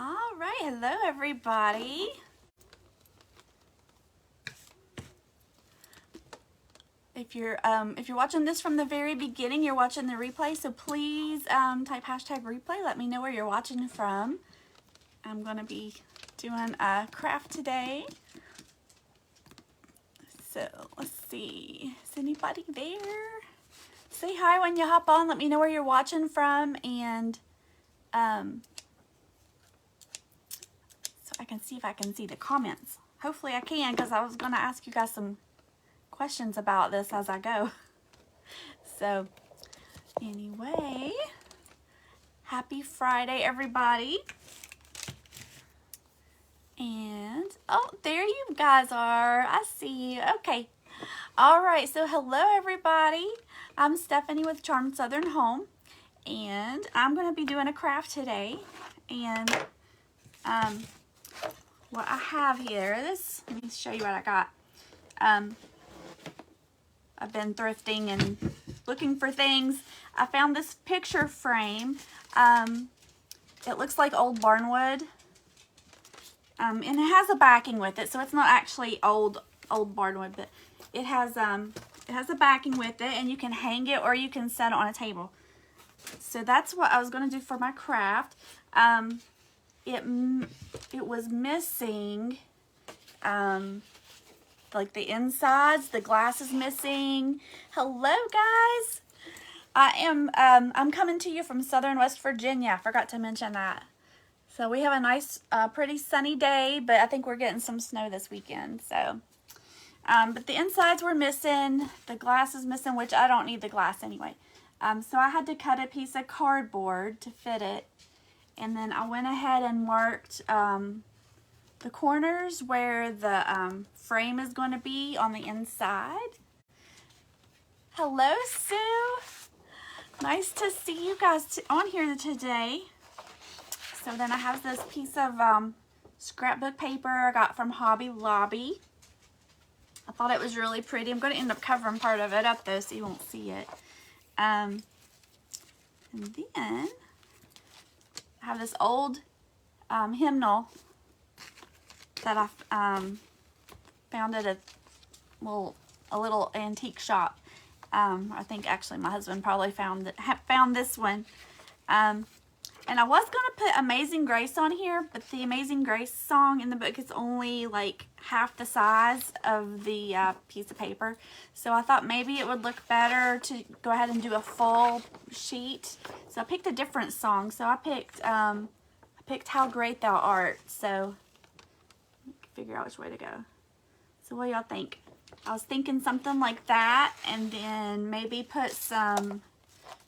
All right, hello everybody. If you're watching this from the very beginning, you're watching the replay, so please type hashtag replay. Let me know where you're watching from. I'm gonna be doing a craft today. So let's see, is anybody there? Say hi when you hop on. Let me know where you're watching from, and so I can see if I can see the comments. Hopefully I can, because I was gonna ask you guys some questions about this as I go. So anyway, happy Friday everybody. And oh, there you guys are. I see you. Okay. All right, so hello everybody. I'm Stephanie with Charmed Southern Home, and I'm going to be doing a craft today. And what I have here, let me show you what I got. I've been thrifting and looking for things. I found this picture frame. It looks like old barnwood. And it has a backing with it, so it's not actually old barnwood, but it has a backing with it, and you can hang it or you can set it on a table. So that's what I was going to do for my craft. It was missing like the insides. The glass is missing. Hello guys, I'm coming to you from southern West Virginia. I forgot to mention that. So we have a nice pretty sunny day, but I think we're getting some snow this weekend. So but the insides were missing, the glass is missing, which I don't need the glass anyway. So I had to cut a piece of cardboard to fit it, and then I went ahead and marked the corners where the frame is going to be on the inside. Hello Sue, nice to see you guys on here today. So then I have this piece of scrapbook paper I got from Hobby Lobby. I thought it was really pretty. I'm going to end up covering part of it up though, so you won't see it. And then I have this old hymnal that I found at a little antique shop. I think actually my husband probably found this one. And I was going to put Amazing Grace on here, but the Amazing Grace song in the book is only like half the size of the piece of paper. So I thought maybe it would look better to go ahead and do a full sheet. So I picked a different song. So I picked How Great Thou Art. So figure out which way to go. So what do y'all think? I was thinking something like that, and then maybe put some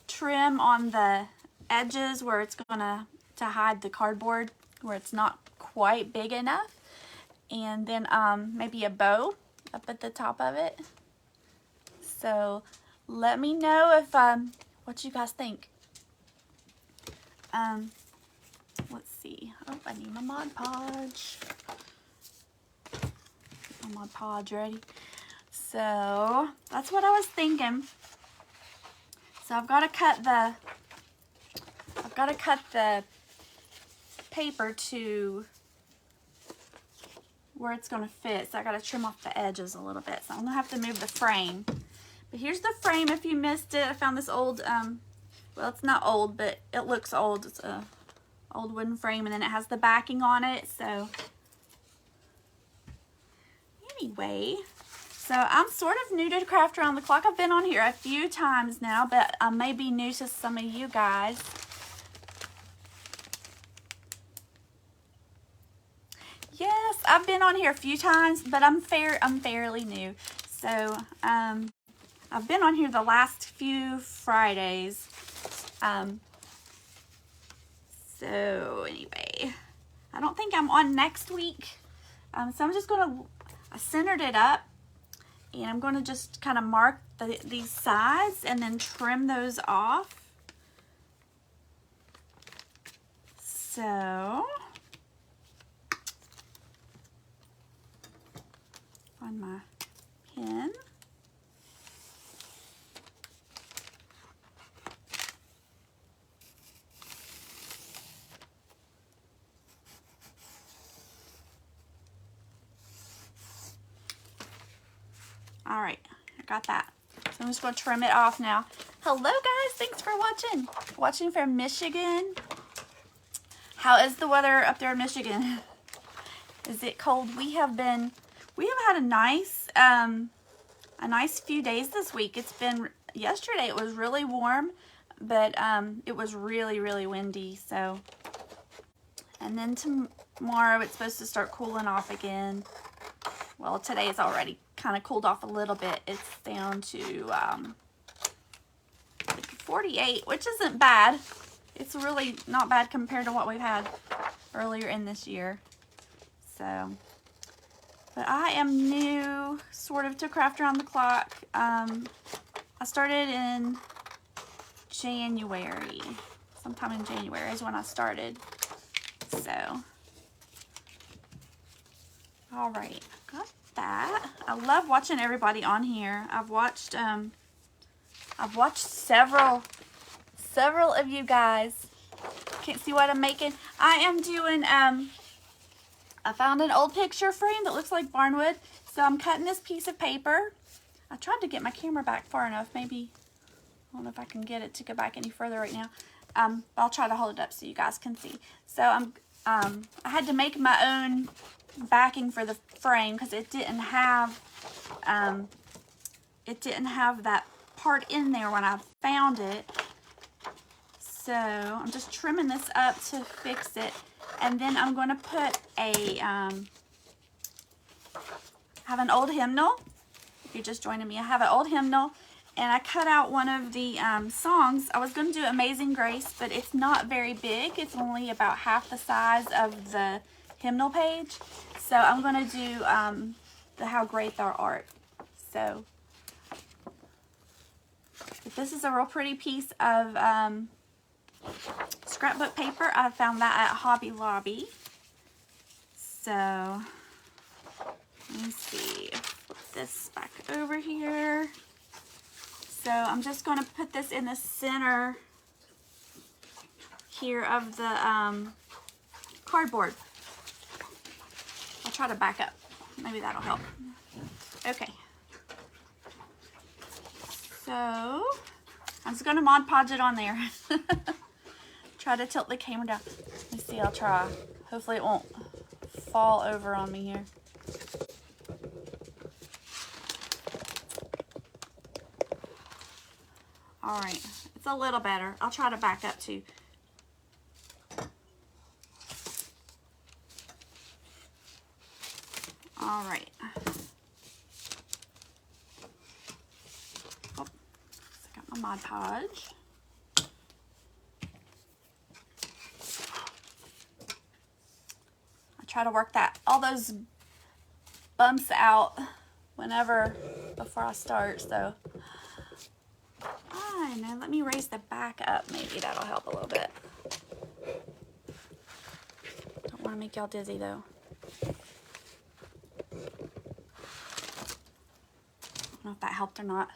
trim on the edges where it's gonna hide the cardboard where it's not quite big enough, and then maybe a bow up at the top of it. So let me know if what you guys think. Let's see. Oh, I need my Mod Podge. Get my Mod Podge ready. So that's what I was thinking. So I've got to cut the paper to where it's going to fit, so I got to trim off the edges a little bit, so I'm going to have to move the frame. But here's the frame if you missed it. I found this old, well, it's not old, but it looks old. It's a old wooden frame, and then it has the backing on it. So anyway, so I'm sort of new to Craft Around the Clock. I've been on here a few times now, but I may be new to some of you guys. Yes, I've been on here a few times, but I'm fairly new. So I've been on here the last few Fridays. So anyway, I don't think I'm on next week. So I'm just I centered it up, and I'm going to just kind of mark these sides and then trim those off. So on my pen. All right, I got that. So I'm just going to trim it off now. Hello guys, thanks for watching. Watching from Michigan. How is the weather up there in Michigan? Is it cold? We have had a nice few days this week. It's been, yesterday it was really warm, but it was really, really windy. So, and then tomorrow it's supposed to start cooling off again. Well, today it's already kind of cooled off a little bit. It's down to 48, which isn't bad. It's really not bad compared to what we've had earlier in this year. So, but I am new sort of to Craft Around the Clock. I started in January. Sometime in January is when I started. So, all right, got that. I love watching everybody on here. I've watched several of you guys. Can't see what I'm making. I am doing, I found an old picture frame that looks like barnwood. So I'm cutting this piece of paper. I tried to get my camera back far enough. Maybe, I don't know if I can get it to go back any further right now. But I'll try to hold it up so you guys can see. So I had to make my own backing for the frame because it didn't have that part in there when I found it. So I'm just trimming this up to fix it, and then I'm going to put a have an old hymnal. If you're just joining me, I have an old hymnal, and I cut out one of the songs. I was going to do Amazing Grace, but it's not very big. It's only about half the size of the hymnal page. So I'm going to do the How Great Thou Art. So but this is a real pretty piece of scrapbook paper. I found that at Hobby Lobby. So let me see. Flip this back over here. So I'm just going to put this in the center here of the cardboard. I'll try to back up. Maybe that'll help. Okay. So I'm just going to Mod Podge it on there. Try to tilt the camera down. Let me see, I'll try. Hopefully it won't fall over on me here. All right, it's a little better. I'll try to back up too. All right. Oh, I got my Mod Podge. Try to work all those bumps out before I start. So I know, let me raise the back up. Maybe that'll help a little bit. Don't want to make y'all dizzy though. I don't know if that helped or not.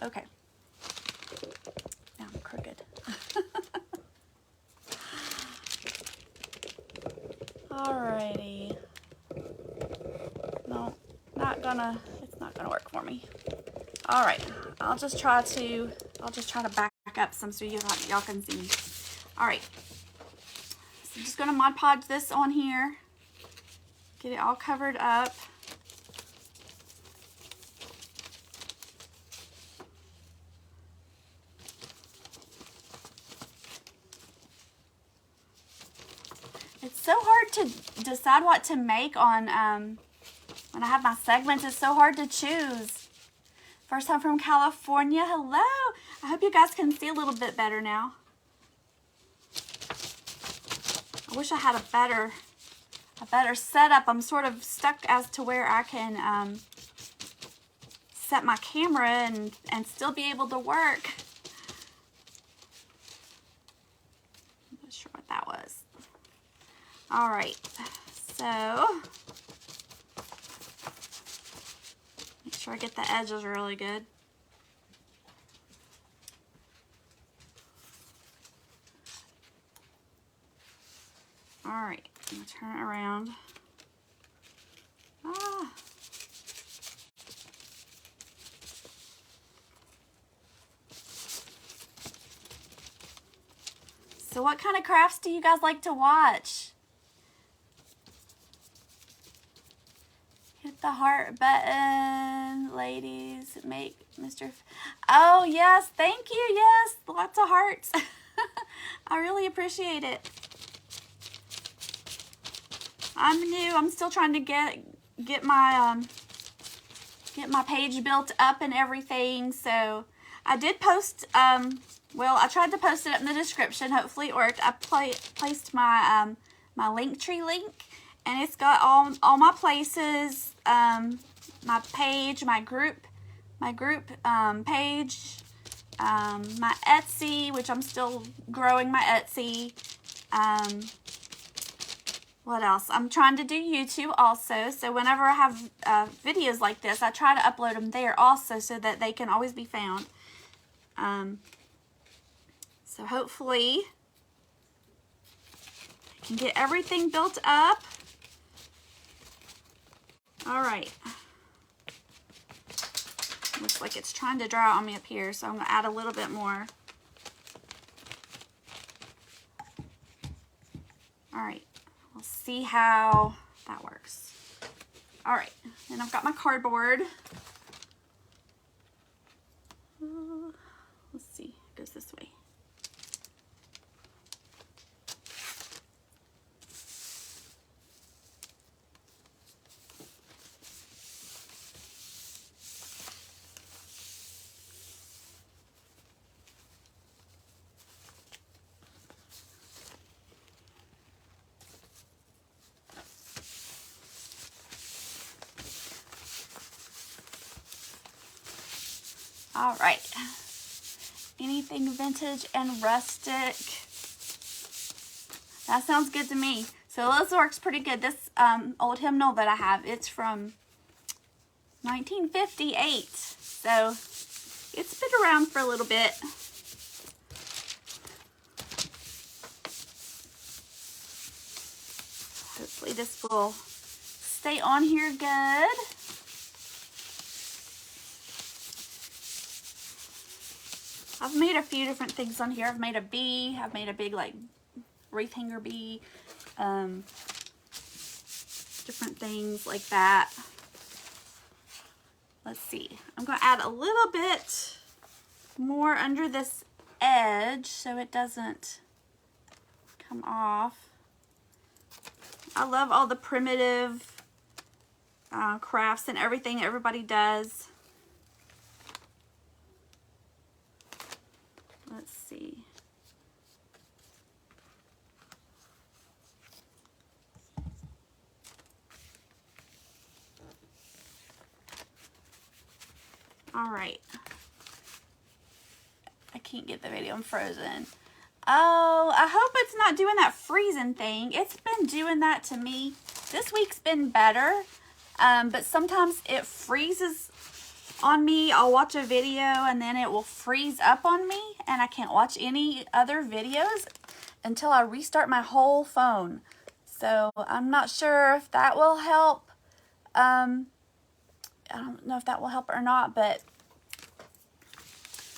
Okay. Now I'm crooked. Alrighty. No, it's not gonna work for me. Alright, I'll just try to back up some so y'all can see me. Alright. So I'm just gonna Mod Podge this on here. Get it all covered up. It's so hard to decide what to make on when I have my segments. It's so hard to choose. First time from California. Hello. I hope you guys can see a little bit better now. I wish I had a better setup. I'm sort of stuck as to where I can set my camera and still be able to work. I'm not sure what that was. All right, so make sure I get the edges really good. All right, I'm gonna turn it around. Ah. So what kind of crafts do you guys like to watch? Hit the heart button, ladies. Make Mr. Oh, yes. Thank you. Yes. Lots of hearts. I really appreciate it. I'm new. I'm still trying to get my page built up and everything. So I did post, well, I tried to post it up in the description. Hopefully it worked. I placed my my Linktree link, and it's got all my places, my page, my group page, my Etsy, which I'm still growing my Etsy. What else? I'm trying to do YouTube also, so whenever I have videos like this, I try to upload them there also so that they can always be found. So hopefully I can get everything built up. All right. Looks like it's trying to dry on me up here, so I'm going to add a little bit more. All right. We'll see how that works. All right. And I've got my cardboard. Let's see. It goes this way. All right. Anything vintage and rustic. That sounds good to me. So this works pretty good. This old hymnal that I have, it's from 1958. So it's been around for a little bit. Hopefully this will stay on here good. I've made a few different things on here. I've made a bee. I've made a big like wreath hanger bee. Different things like that. Let's see. I'm going to add a little bit more under this edge so it doesn't come off. I love all the primitive crafts and everything everybody does. Let's see. All right. I can't get the video. I'm frozen. Oh, I hope it's not doing that freezing thing. It's been doing that to me. This week's been better, but sometimes it freezes on me. I'll watch a video and then it will freeze up on me and I can't watch any other videos until I restart my whole phone. So I'm not sure if that will help. I don't know if that will help or not, but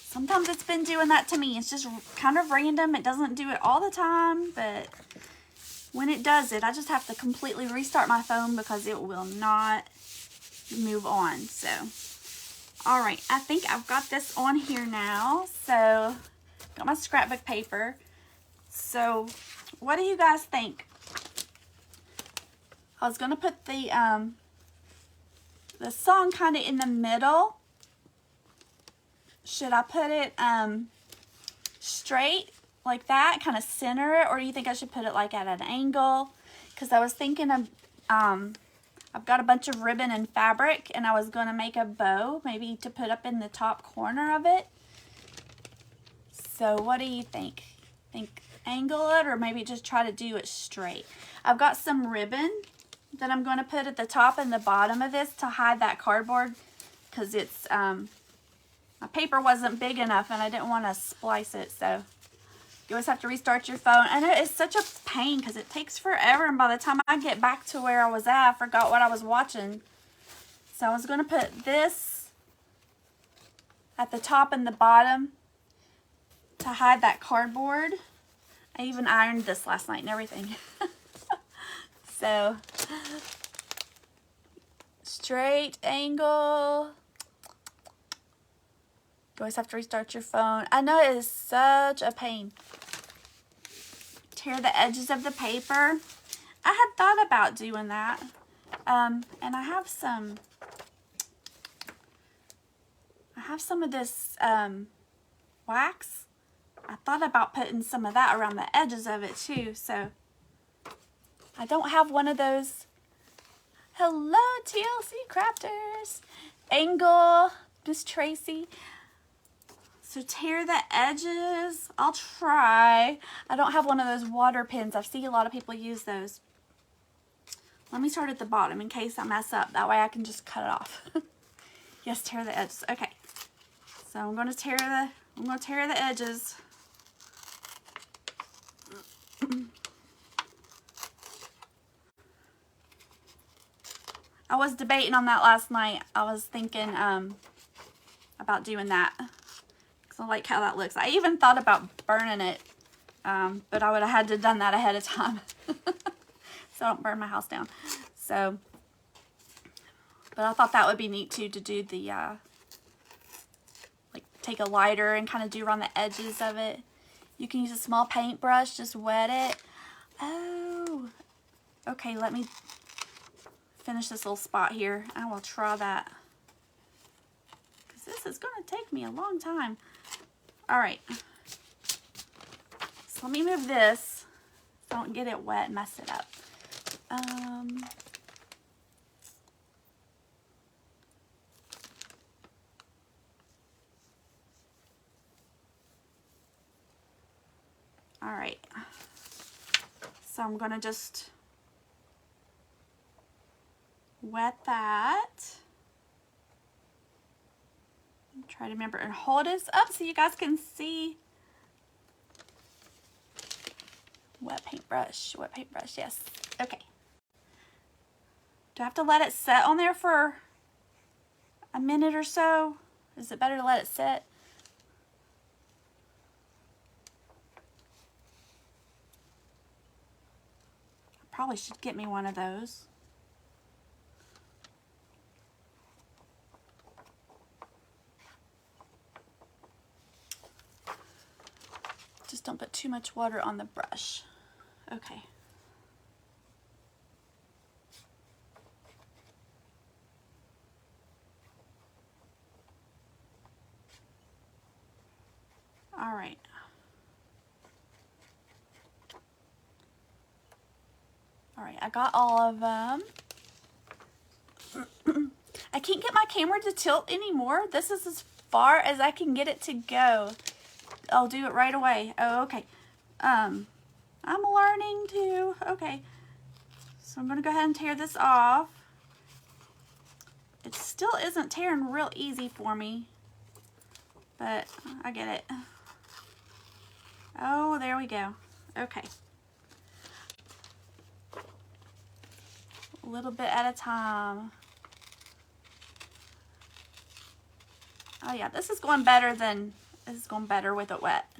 sometimes it's been doing that to me. It's just kind of random. It doesn't do it all the time, but when it does it, I just have to completely restart my phone because it will not move on. So, all right, I think I've got this on here now. So, got my scrapbook paper. So, what do you guys think? I was going to put the song kind of in the middle. Should I put it straight like that, kind of center it, or do you think I should put it like at an angle? Because I was thinking of, I've got a bunch of ribbon and fabric, and I was going to make a bow, maybe to put up in the top corner of it. So what do you think? Think angle it, or maybe just try to do it straight? I've got some ribbon that I'm going to put at the top and the bottom of this to hide that cardboard, because it's, my paper wasn't big enough and I didn't want to splice it, so You always have to restart your phone. I know it's such a pain because it takes forever, and by the time I get back to where I was at, I forgot what I was watching. So I was going to put this at the top and the bottom to hide that cardboard. I even ironed this last night and everything. So, straight angle. You always have to restart your phone. I know it is such a pain. Tear the edges of the paper. I had thought about doing that. And I have some of this wax. I thought about putting some of that around the edges of it too. So I don't have one of those. Hello, TLC Crafters. Angle, Miss Tracy. So tear the edges. I'll try. I don't have one of those water pens. I've seen a lot of people use those. Let me start at the bottom in case I mess up. That way I can just cut it off. Yes, tear the edges. Okay. So I'm going to tear the edges. I was debating on that last night. I was thinking about doing that. I like how that looks. I even thought about burning it, but I would have had to done that ahead of time. So I don't burn my house down. So, but I thought that would be neat too, to do the, like take a lighter and kind of do around the edges of it. You can use a small paintbrush, just wet it. Oh, okay, let me finish this little spot here. I will try that, because this is going to take me a long time. All right, so let me move this so I don't get it wet and mess it up. All right, so I'm gonna just wet that. Try to remember and hold this up so you guys can see. Wet paintbrush, yes. Okay. Do I have to let it set on there for a minute or so? Is it better to let it sit? I probably should get me one of those. Just don't put too much water on the brush. Okay. All right. All right, I got all of them. I can't get my camera to tilt anymore. This is as far as I can get it to go. I'll do it right away. Oh, okay. I'm learning to. Okay. So I'm going to go ahead and tear this off. It still isn't tearing real easy for me, but I get it. Oh, there we go. Okay. A little bit at a time. Oh yeah, this is going better with it wet.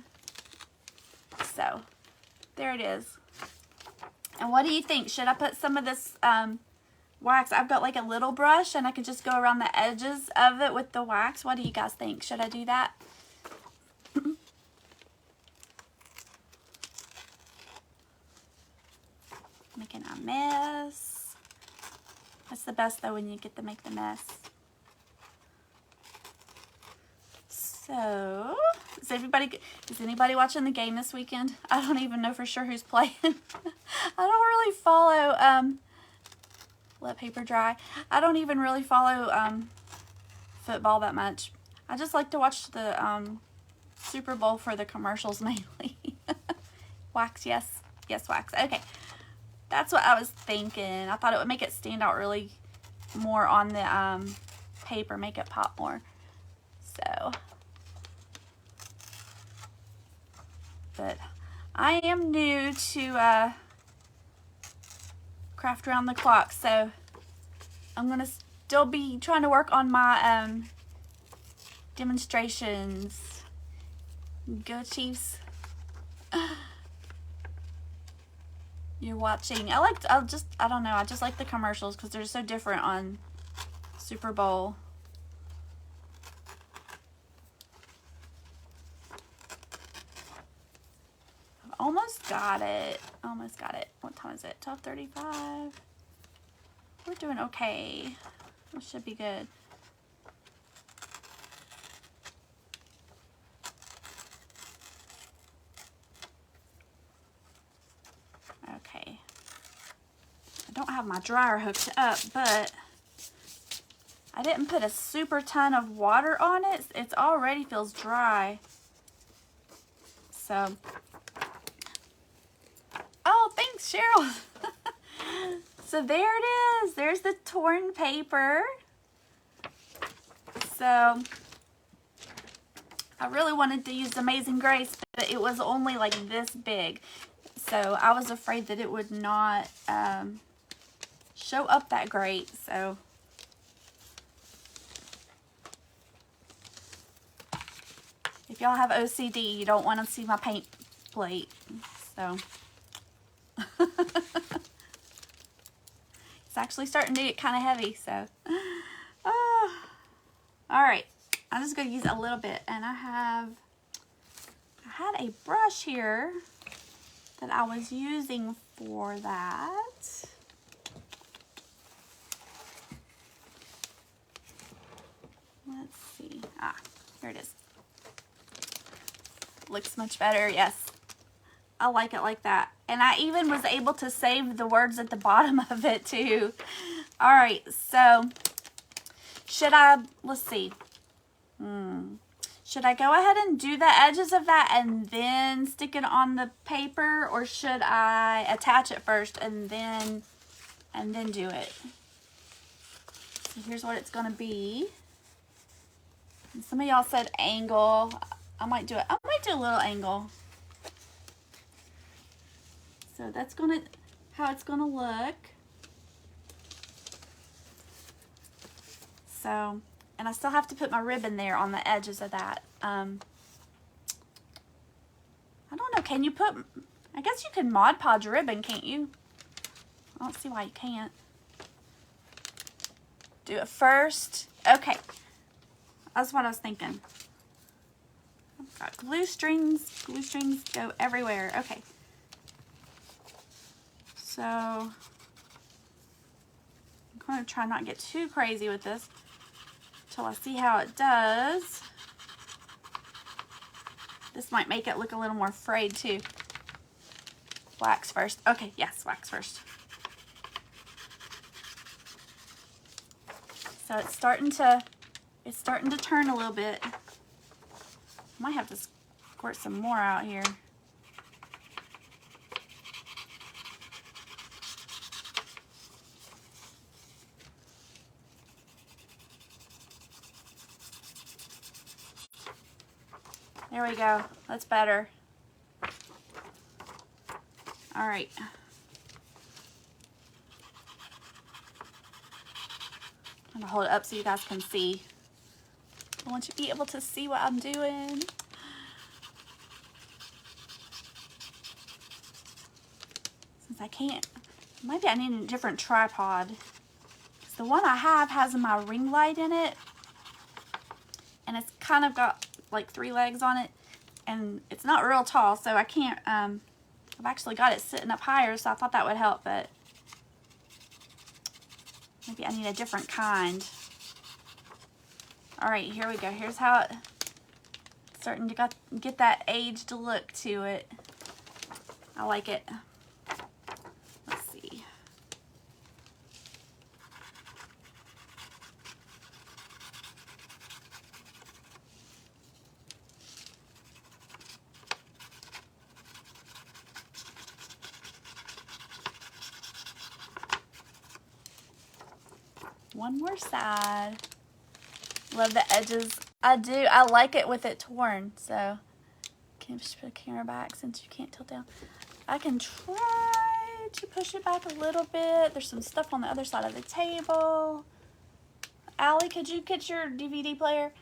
So, there it is. And what do you think? Should I put some of this wax? I've got like a little brush and I can just go around the edges of it with the wax. What do you guys think? Should I do that? Making a mess. That's the best though, when you get to make the mess. So, is anybody watching the game this weekend? I don't even know for sure who's playing. I don't really follow, let paper dry. I don't even really follow, football that much. I just like to watch the, Super Bowl for the commercials mainly. Wax, yes. Yes, wax. Okay. That's what I was thinking. I thought it would make it stand out really more on the, paper, make it pop more. So... But I am new to craft around the clock, so I'm gonna still be trying to work on my demonstrations. Go Chiefs. You're watching. I don't know, I just like the commercials because they're so different on Super Bowl. Almost got it. Almost got it. What time is it? 12:35. We're doing okay. It should be good. Okay. I don't have my dryer hooked up, but I didn't put a super ton of water on it. It already feels dry. So, oh, thanks, Cheryl. So there it is. There's the torn paper. So I really wanted to use Amazing Grace, but it was only like this big. So I was afraid that it would not show up that great. So if y'all have OCD, you don't want to see my paint plate. So it's actually starting to get kind of heavy. So all right, I'm just going to use a little bit, and I had a brush here that I was using for that. Let's see. Here it is. Looks much better. Yes, I like it like that. And I even was able to save the words at the bottom of it too. All right, so let's see. Should I go ahead and do the edges of that and then stick it on the paper, or should I attach it first and then do it? So here's what it's gonna be. And some of y'all said angle. I might do a little angle. So that's how it's gonna look. So, and I still have to put my ribbon there on the edges of that. I don't know, can you I guess you can Mod Podge ribbon, can't you? I don't see why you can't. Do it first. Okay, that's what I was thinking. I've got glue strings go everywhere. Okay. So, I'm going to try not to get too crazy with this till I see how it does. This might make it look a little more frayed too. Wax first. Okay, yes, wax first. So it's starting to turn a little bit. Might have to squirt some more out here. There we go. That's better. All right. I'm gonna hold it up so you guys can see. I want you to be able to see what I'm doing. Since I can't, maybe I need a different tripod. Because the one I have has my ring light in it. And it's kind of got like 3 legs on it. And it's not real tall, so I can't, I've actually got it sitting up higher, so I thought that would help, but maybe I need a different kind. All right, here we go. Here's how it's starting to get that aged look to it. I like it. Let's see. One more side. Love the edges. I do. I like it with it torn, so Can just put a camera back since you can't tilt down. I can try to push it back a little bit. There's some stuff on the other side of the table. Allie, could you get your DVD player?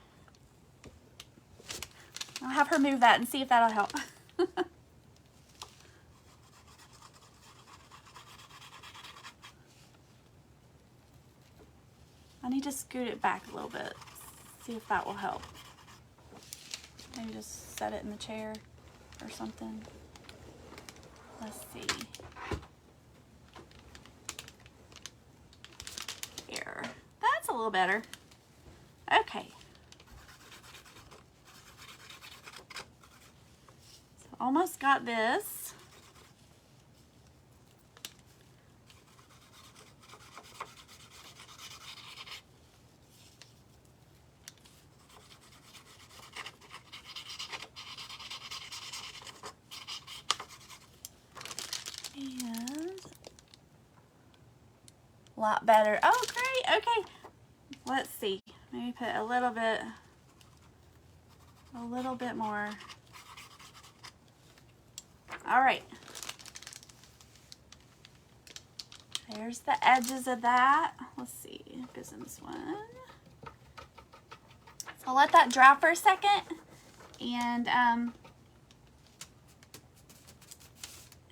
I'll have her move that and see if that'll help. I need to scoot it back a little bit. See if that will help. Maybe just set it in the chair or something. Let's see. Here. That's a little better. Okay. So almost got this. And a lot better. Oh, great. Okay. Let's see. Maybe put a little bit more. All right. There's the edges of that. Let's see. It goes in this one. So I'll let that dry for a second. And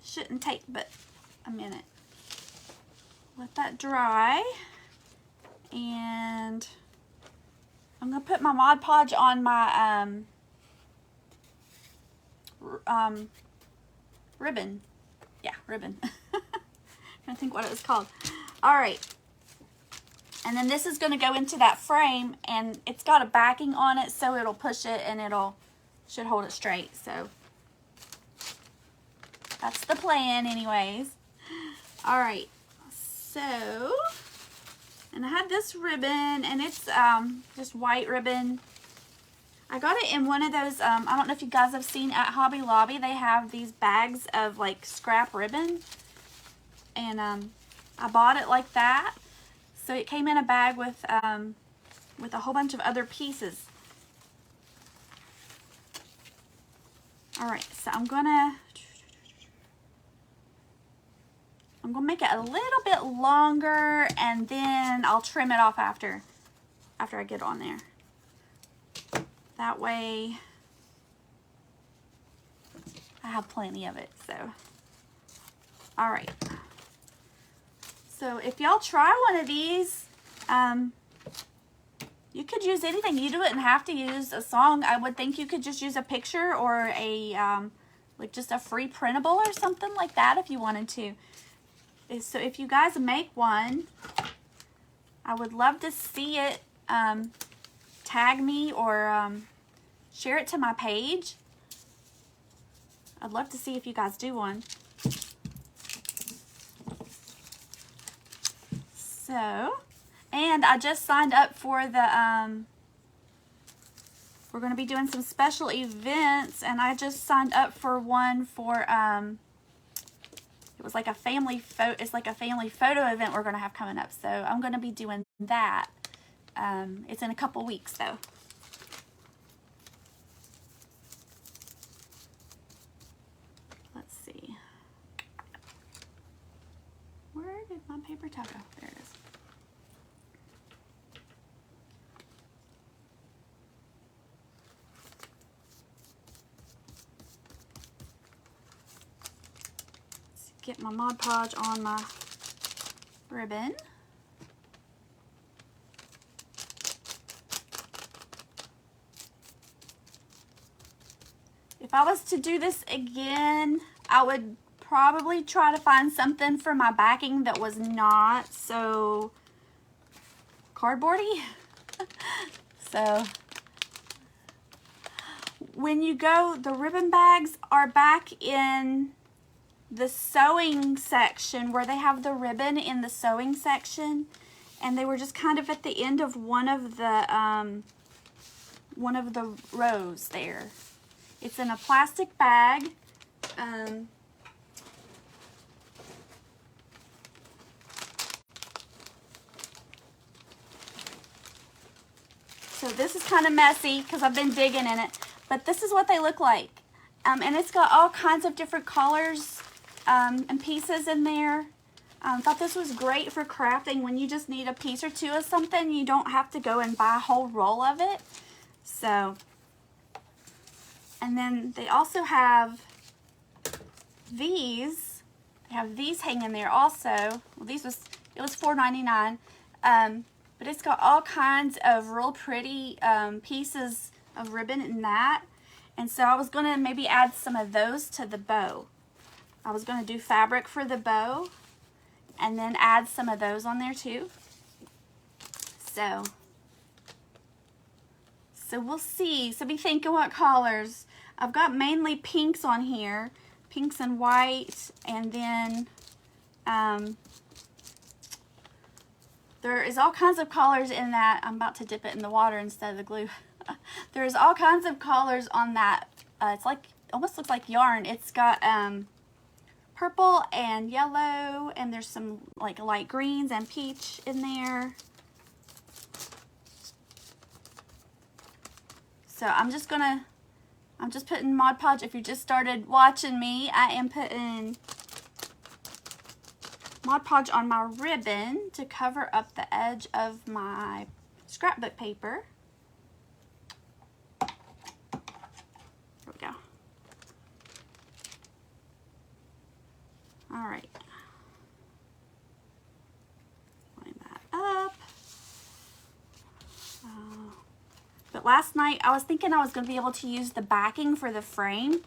shouldn't take but a minute. Let that dry, and I'm gonna put my Mod Podge on my ribbon. Yeah, ribbon. I think what it was called. All right, and then this is gonna go into that frame, and it's got a backing on it, so it'll push it and should hold it straight. So that's the plan anyways. All right, so, and I had this ribbon, and it's just white ribbon. I got it in one of those, I don't know if you guys have seen at Hobby Lobby, they have these bags of like scrap ribbon. And I bought it like that. So it came in a bag with a whole bunch of other pieces. All right, so I'm gonna make it a little bit longer, and then I'll trim it off after I get on there. That way I have plenty of it. So, all right. So if y'all try one of these, you could use anything. You wouldn't have to use a song. I would think you could just use a picture or a like just a free printable or something like that if you wanted to. So if you guys make one, I would love to see it. Tag me or share it to my page. I'd love to see if you guys do one. So, and I just signed up for the, we're going to be doing some special events, and I just signed up for one for, it was like a family photo, it's like a family photo event we're going to have coming up. So I'm going to be doing that. It's in a couple weeks though. Let's see. Where did my paper towel go? There it is. Let's get my Mod Podge on my ribbon. If I was to do this again, I would probably try to find something for my backing that was not so cardboardy. So when you go, the ribbon bags are back in the sewing section where they have the ribbon in the sewing section, and they were just kind of at the end of one of the rows there. It's in a plastic bag. So this is kind of messy because I've been digging in it, but this is what they look like. And it's got all kinds of different colors and pieces in there. Thought this was great for crafting when you just need a piece or two of something. You don't have to go and buy a whole roll of it. So, and then they also have these. They have these hanging there also. Well, it was $4.99. But it's got all kinds of real pretty pieces of ribbon in that. And so I was going to maybe add some of those to the bow. I was going to do fabric for the bow and then add some of those on there too. So we'll see. So be thinking what colors. I've got mainly pinks on here. Pinks and white. And then there is all kinds of colors in that. I'm about to dip it in the water instead of the glue. There's all kinds of colors on that. It's like, almost looks like yarn. It's got purple and yellow, and there's some like light greens and peach in there. So I'm just putting Mod Podge. If you just started watching me, I am putting Mod Podge on my ribbon to cover up the edge of my scrapbook paper. There we go. All right. Line that up. But last night I was thinking I was going to be able to use the backing for the frame,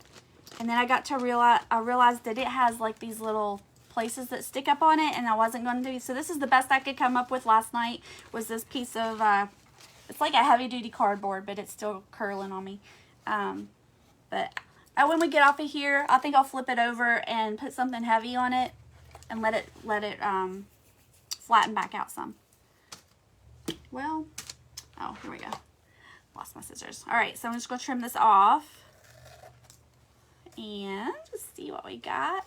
and then I got to realized that it has like these little places that stick up on it, and I wasn't going to. So this is the best I could come up with last night, was this piece of it's like a heavy duty cardboard, but it's still curling on me. But when we get off of here, I think I'll flip it over and put something heavy on it and let it flatten back out some. Well, oh, here we go. Lost my scissors. All right, so I'm just going to trim this off and see what we got.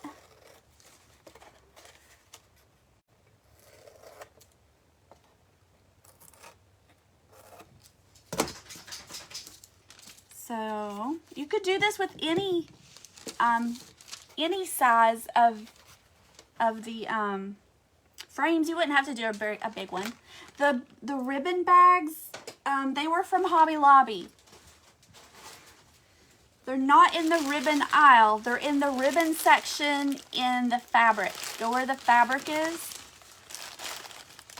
So you could do this with any size of the frames. You wouldn't have to do a big one. The ribbon bags, they were from Hobby Lobby. They're not in the ribbon aisle. They're in the ribbon section in the fabric. Go where the fabric is.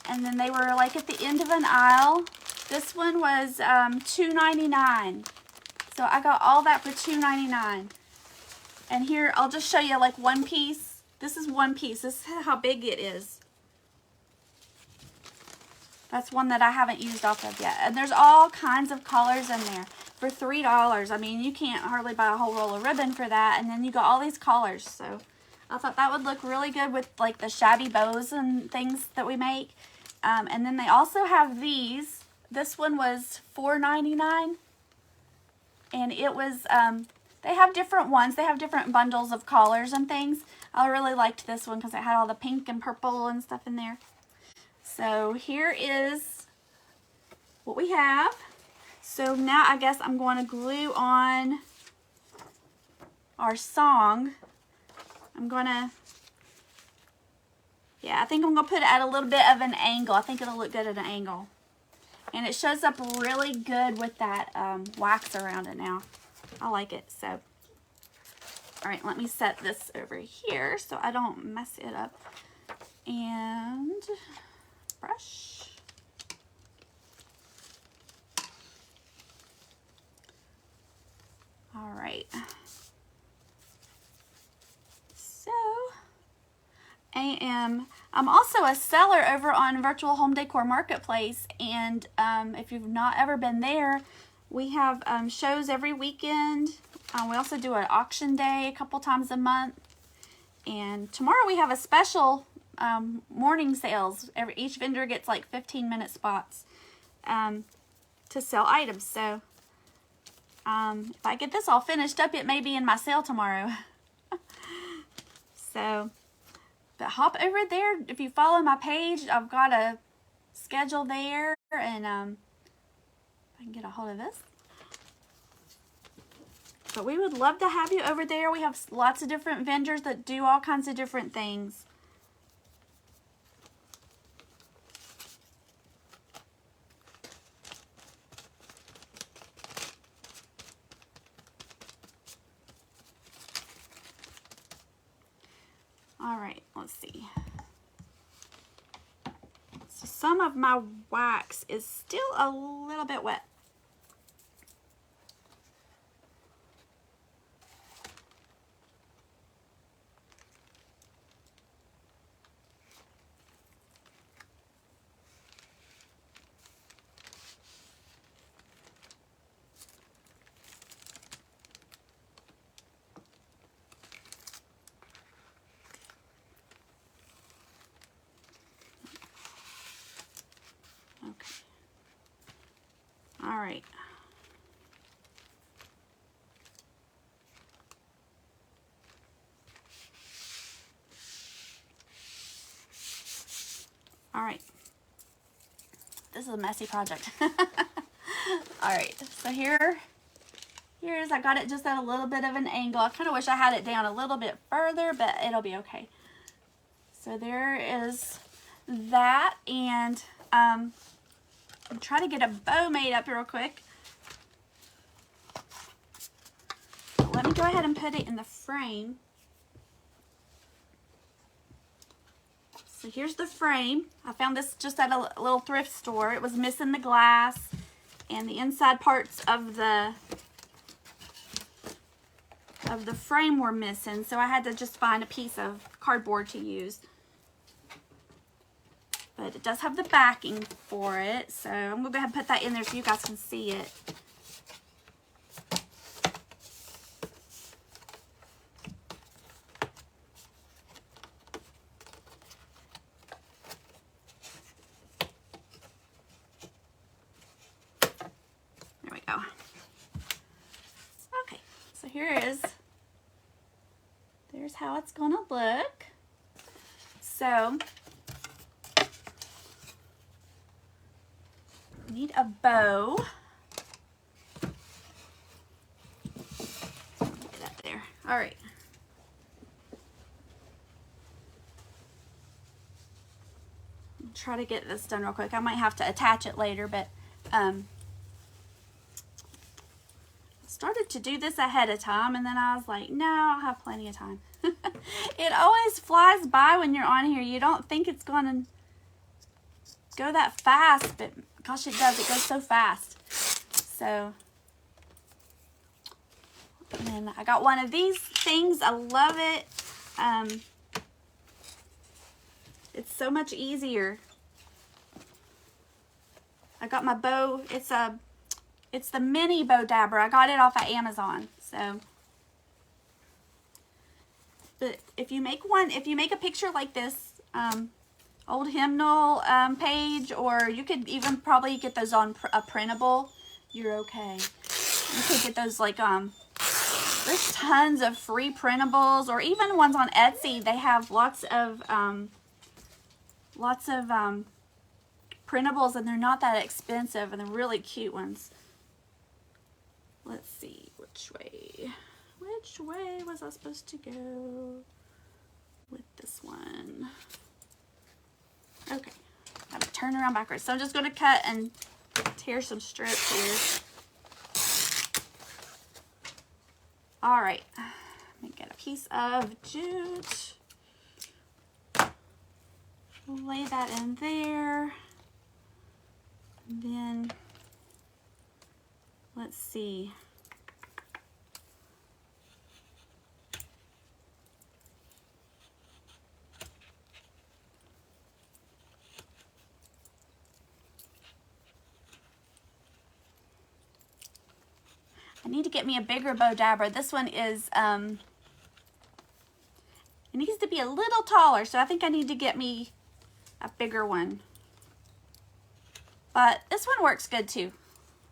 And then they were like at the end of an aisle. This one was $2.99. So I got all that for $2.99. And here, I'll just show you like one piece. This is one piece. This is how big it is. That's one that I haven't used off of yet. And there's all kinds of colors in there for $3. I mean, you can't hardly buy a whole roll of ribbon for that. And then you got all these colors. So I thought that would look really good with like the shabby bows and things that we make. And then they also have these. This one was $4.99. And it was, they have different ones. They have different bundles of colors and things. I really liked this one because it had all the pink and purple and stuff in there. So here is what we have. So now I guess I'm going to glue on our song. I'm going to, yeah, I think I'm going to put it at a little bit of an angle. I think it'll look good at an angle. And it shows up really good with that wax around it now. I like it. So, all right, let me set this over here so I don't mess it up. And brush. All right. So, I'm also a seller over on Virtual Home Decor Marketplace, and if you've not ever been there, we have shows every weekend. We also do an auction day a couple times a month, and tomorrow we have a special morning sales. Each vendor gets like 15-minute spots to sell items. So if I get this all finished up, it may be in my sale tomorrow. So, but hop over there. If you follow my page, I've got a schedule there, and if I can get a hold of this. But we would love to have you over there. We have lots of different vendors that do all kinds of different things. All right, let's see. So some of my wax is still a little bit wet. Okay. All right. All right. This is a messy project. All right. So here's, I got it just at a little bit of an angle. I kind of wish I had it down a little bit further, but it'll be okay. So there is that, and I'm trying to get a bow made up real quick. But let me go ahead and put it in the frame. So here's the frame. I found this just at a little thrift store. It was missing the glass and the inside parts of the frame were missing, so I had to just find a piece of cardboard to use. But it does have the backing for it, so I'm going to go ahead and put that in there so you guys can see it. There we go. Okay, so there's how it's going to look. So need a bow. Get that there. All right. I'll try to get this done real quick. I might have to attach it later, but I started to do this ahead of time, and then I was like, no, I'll have plenty of time. It always flies by when you're on here. You don't think it's going to go that fast, but gosh, it does. It goes so fast. So, and then I got one of these things. I love it. It's so much easier. I got my bow. It's the mini bow dabber. I got it off of Amazon. So, but if you make a picture like this, old Hymnal page, or you could even probably get those on a printable, you're okay. You could get those like there's tons of free printables, or even ones on Etsy. They have lots of printables, and they're not that expensive, and they're really cute ones. Let's see, which way was I supposed to go with this one? Okay, I have to turn around backwards. So I'm just going to cut and tear some strips here. All right, let me get a piece of jute. Lay that in there. And then, let's see. I need to get me a bigger bow dabber. This one is, it needs to be a little taller, so I think I need to get me a bigger one. But this one works good too.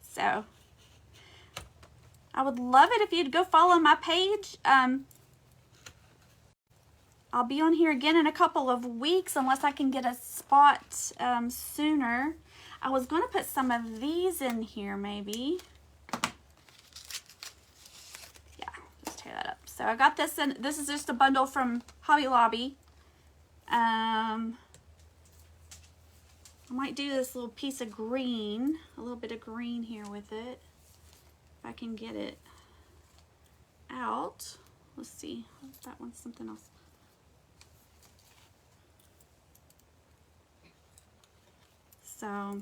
So, I would love it if you'd go follow my page. I'll be on here again in a couple of weeks unless I can get a spot sooner. I was going to put some of these in here maybe. I got this, and this is just a bundle from Hobby Lobby. I might do this little piece of green, a little bit of green here with it, if I can get it out. Let's see, that one's something else. So, how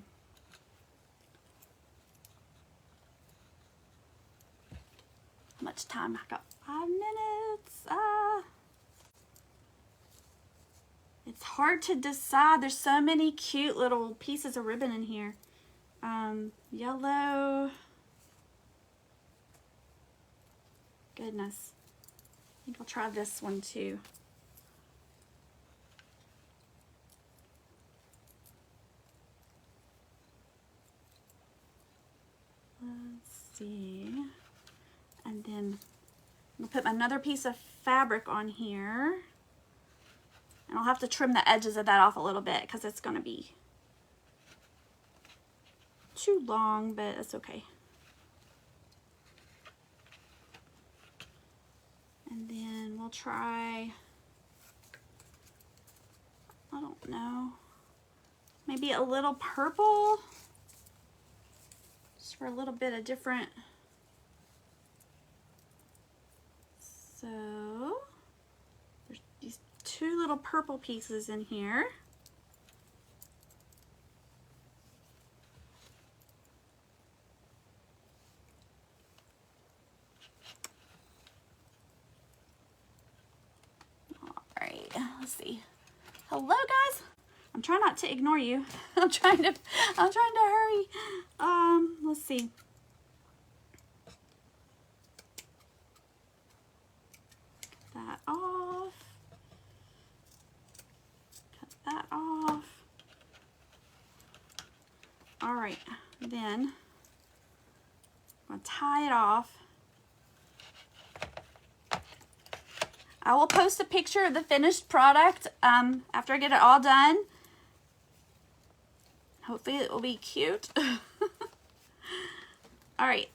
much time? I got 5 minutes. It's hard to decide. There's so many cute little pieces of ribbon in here. Yellow. Goodness. I think I'll try this one too. Let's see. And then I'm going to put another piece of fabric on here. And I'll have to trim the edges of that off a little bit because it's going to be too long, but it's okay. And then we'll try, I don't know, maybe a little purple, just for a little bit of different. So there's these 2 little purple pieces in here. Alright, let's see. Hello guys. I'm trying not to ignore you. I'm trying to hurry. Let's see. That off. Cut that off. All right, then I'm gonna tie it off. I will post a picture of the finished product after I get it all done. Hopefully it will be cute. All right,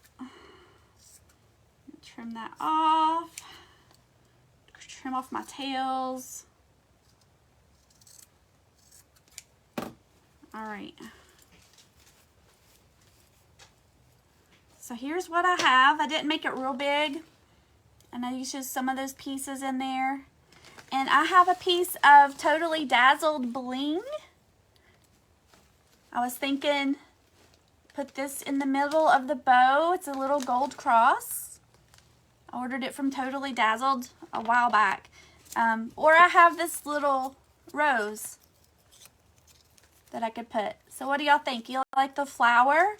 trim that off. Trim off my tails. All right. So here's what I have. I didn't make it real big, and I used just some of those pieces in there. And I have a piece of Totally Dazzled bling. I was thinking, put this in the middle of the bow. It's a little gold cross. I ordered it from Totally Dazzled a while back. Or I have this little rose that I could put. So what do y'all think? You like the flower?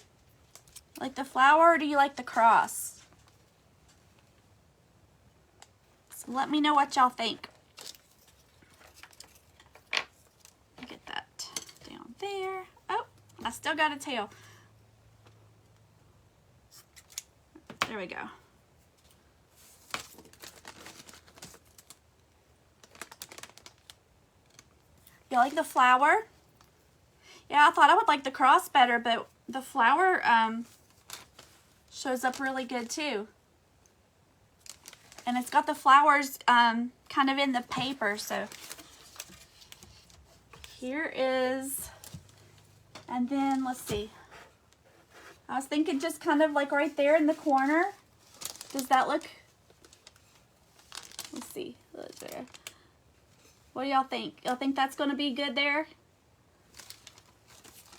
Like the flower, or do you like the cross? So let me know what y'all think. Get that down there. Oh, I still got a tail. There we go. You like the flower? Yeah, I thought I would like the cross better, but the flower shows up really good too. And it's got the flowers kind of in the paper, so here is, and then let's see. I was thinking just kind of like right there in the corner. Does that look? Let's see. Let's see. What do y'all think? Y'all think that's going to be good there?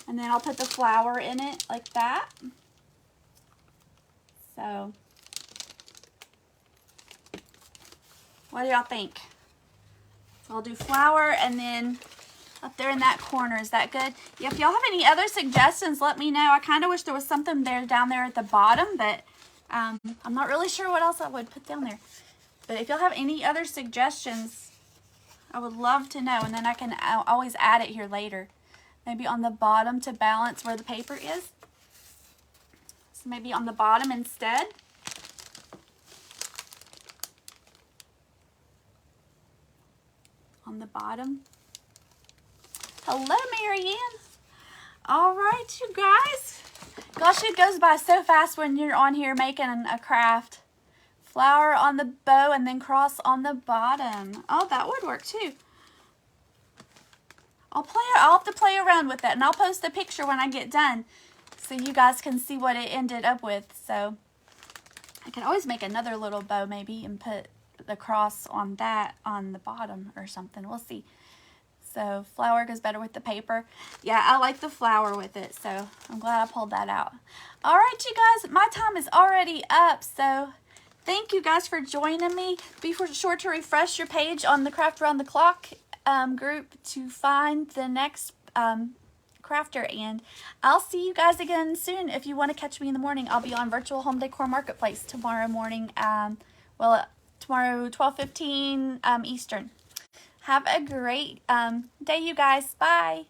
And then I'll put the flower in it like that. So, what do y'all think? So I'll do flower and then up there in that corner. Is that good? Yeah, if y'all have any other suggestions, let me know. I kind of wish there was something there down there at the bottom, but I'm not really sure what else I would put down there. But if y'all have any other suggestions, I would love to know, and then I can always add it here later. Maybe on the bottom to balance where the paper is. So maybe on the bottom instead. On the bottom. Hello, Marianne. All right, you guys. Gosh, it goes by so fast when you're on here making a craft. flower on the bow and then cross on the bottom. Oh, that would work too. I'll have to play around with it, and I'll post a picture when I get done so you guys can see what it ended up with. So I can always make another little bow maybe and put the cross on that on the bottom or something. We'll see. So flower goes better with the paper. Yeah, I like the flower with it, so I'm glad I pulled that out. All right, you guys, my time is already up, so thank you guys for joining me. Be sure to refresh your page on the Craft Around the Clock group to find the next crafter, and I'll see you guys again soon. If you want to catch me in the morning, I'll be on Virtual Home Decor Marketplace tomorrow morning, tomorrow 12:15 Eastern. Have a great day, you guys. Bye.